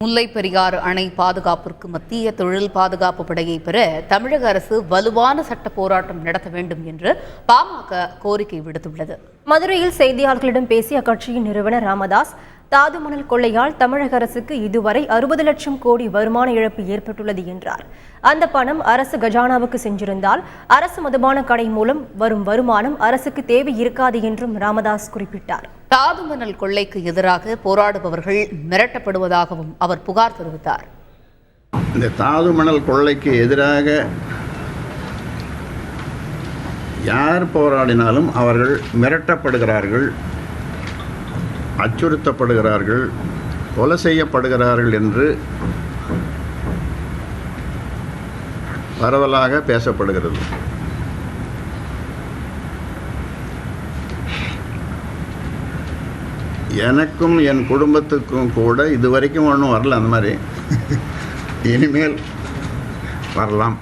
முல்லைப் பெரியாறு அணை பாதுகாப்பிற்கு மத்திய தொழில் பாதுகாப்பு படையை பெற தமிழக அரசு வலுவான சட்ட போராட்டம் நடத்த வேண்டும் என்று பாமக கோரிக்கை விடுத்துள்ளது. மதுரையில் செய்தியாளர்களிடம் பேசிய அக்கட்சியின் நிறுவனர் ராமதாஸ், தாது மணல் கொள்ளையால் தமிழக அரசுக்கு இதுவரை 60 லட்சம் கோடி வருமான இழப்பு ஏற்பட்டுள்ளது என்றார். அந்த பணம் அரசு கஜானாவுக்கு சென்றிருந்தால் அரசு மதுபான கடை மூலம் வரும் வருமானம் அரசுக்கு தேவை இருக்காது என்றும் ராமதாஸ் குறிப்பிட்டார். தாது மணல் கொள்ளைக்கு எதிராக போராடுபவர்கள் மிரட்டப்படுவதாகவும் அவர் புகார் தெரிவித்தார். இந்த தாது மணல் கொள்ளைக்கு எதிராக யார் போராடினாலும் அவர்கள் மிரட்டப்படுகிறார்கள், அச்சுறுத்தப்படுகிறார்கள், கொலை செய்யப்படுகிறார்கள் என்று பரவலாக பேசப்படுகிறது. எனக்கும் என் குடும்பத்துக்கும் கூட இதுவரைக்கும் ஒன்றும் வரல. அந்த மாதிரி இனிமேல் வரலாம்.